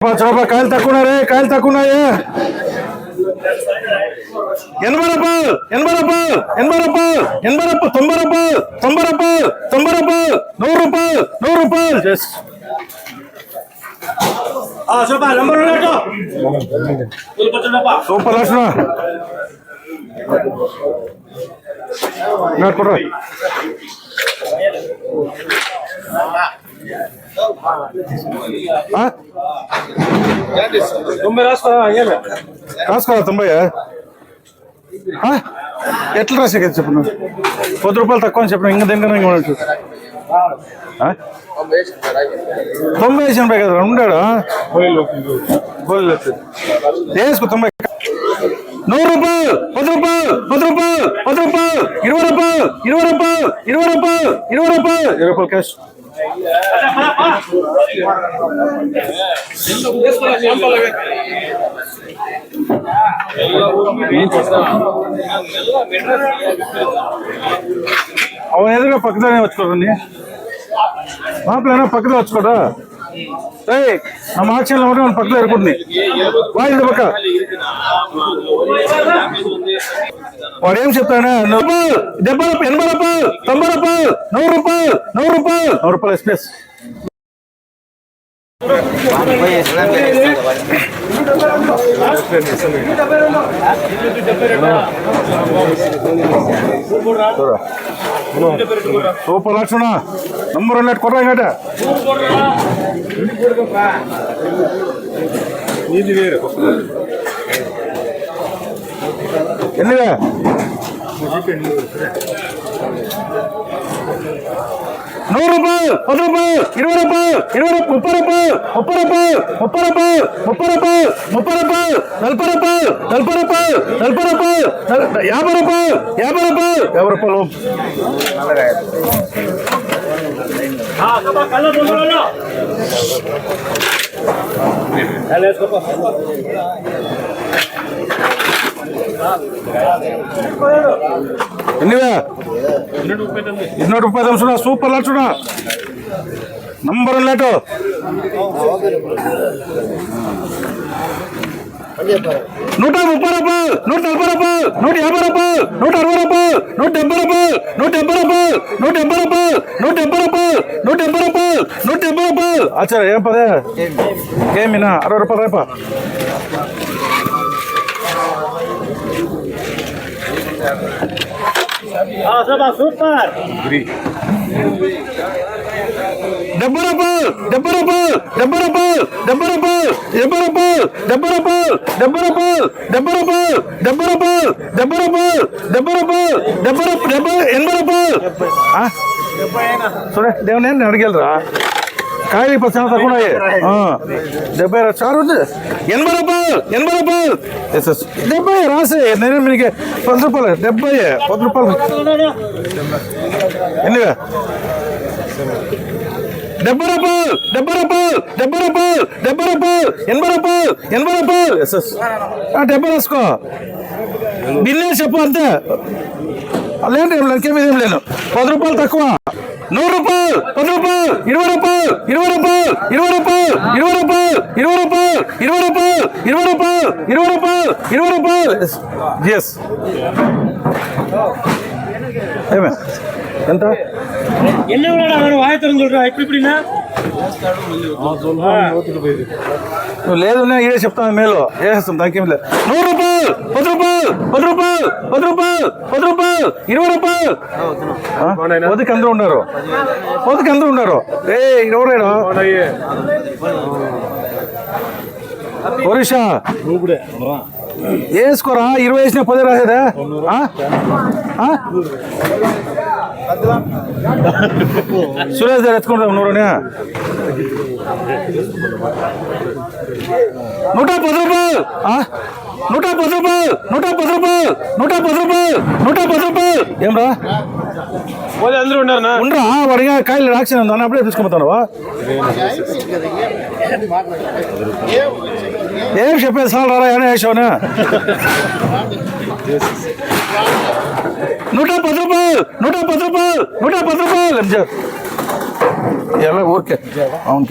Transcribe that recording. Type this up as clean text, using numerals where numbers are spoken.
రూపాయలు కాయలు తక్కువ కాయలు తక్కువ 80 రూపాయలు 80 రూపాయలు 80 రూపాయలు 80 రూపాయలు 90 రూపాయలు 90 రూపాయలు 90 రూపాయలు 100 రూపాయలు 100 రూపాయలు సూపర్ లక్షణ నాటుకోరా రాసుకోరా 90 ఎట్లా రాసే కదా చెప్పు 10 రూపాయలు తక్కువ అని చెప్పిన ఇంకా దగ్గర ఉండొచ్చు 90 వేసిన కదా ఉన్నాడు వేసుకో 90 100 రూపాయలు 10 రూపాయలు 10 రూపాయలు 10 రూపాయలు 20 రూపాయలు 20 రూపాయలు 20 రూపాయలు 20 రూపాయలు 20 రూపాయలు క్యాష్ ಅವನ ಎದುರು ಪಕ್ಕದಾನೆ ಹಚ್ಕೊಡ್ರಿ ಮಾಪ್ಲೇನ ಪಕ್ಕದ ಹಚ್ಕೊಡ್ರ ನಮ್ಮ ಆಕ್ಷನ್ ನೋಡಿ ಅವ್ನ ಪಕ್ಕದ ಇರ್ಕೊಡ್ನಿ వాడి పక్క వాడు ఏం చెప్తాడా 70 రూపాయలు 80 రూపాయలు 90 రూపాయలు 100 రూపాయలు 100 రూపాయలు 100 రూపాయలు ఎక్స్ప్రెస్ సూపర్ లక్షణ నంబర్ 2 కొట్రా ఇంకట ఎన్నివే 100 రూపాయలు 10 రూపాయలు 20 రూపాయలు 20 30 రూపాయలు 30 రూపాయలు 30 రూపాయలు 30 రూపాయలు 40 రూపాయలు 40 రూపాయలు 40 రూపాయలు 50 రూపాయలు 50 రూపాయలు 50 రూపాయలు ఎన్నివే 230 సూపర్ లక్షణ నంబర్ 1 లేటు 130 రూపాయలు 140 రూపాయలు 150 రూపాయలు 160 రూపాయలు 170 రూపాయలు 170 రూపాయలు 170 రూపాయలు 170 రూపాయలు 170 రూపాయలు 170 రూపాయలు ఆచార ఏం పదే ఏమినా 60 రూపాయలు రేపా సూపర్ 70 రూపాయలు 70 రూపాయలు 70 రూపాయలు 70 రూపాయలు 70 రూపాయలు 70 రూపాయలు 70 రూపాయలు 70 రూపాయలు 70 రూపాయలు 70 రూపాయలు 70 రూపాయలు 80 రూపాయలు చూడే దేవుని నేను అడిగెళ్ళరా కాయలు 20% తక్కువ 70 చారు 80 రూపాయలు 80 రూపాయలు 70 రాసే నేను మీకు 10 రూపాయలు 70 10 రూపాయలు ఎన్నివే 70 రూపాయలు 70 రూపాయలు 70 రూపాయలు 70 రూపాయలు 80 రూపాయలు 80 రూపాయలు 70 రాసుకో బిల్లు చెప్పు అంతే అలాంటి ఏం లేను 10 రూపాయలు తక్కువ 100 రూపాయలు 10 రూపాయలు 20 రూపాయలు 20 రూపాయలు 20 రూపాయలు 20 రూపాయలు 20 రూపాయలు 20 రూపాయలు 20 రూపాయలు 20 రూపాయలు 20 రూపాయలు ఎస్ ఏమే ఎంత ఎన్ని వాయితరం చూడరా ఇప్పుడినా నువ్వు లేదు ఇదే చెప్తాను మేలు వేసేస్తాం దానికేం లేదు 100 రూపాయలు 10 రూపాయలు 10 రూపాయలు 10 రూపాయలు 10 రూపాయలు 20 రూపాయలు పొద్దుకి అందరూ ఉన్నారు ఎవరైనా ఒరిషా వేసుకోరా 20 వేసిన 10 రాసేదా సురేష్ గారు ఎత్తుకుంటాం 100 110 రూపాయలు 110 రూపాయలు 110 రూపాయలు 110 రూపాయలు 110 రూపాయలు ఏమ్రా అందరూ ఉండరా వాడిగా కాయలు రాక్షణ అప్పుడే తీసుకుపోతాను ఏం చెప్పేది సార్ రారా ఏమైనా వేసావునా 110 రూపాయలు 110 రూపాయలు 110 రూపాయలు ఎలా ఊరికే అవును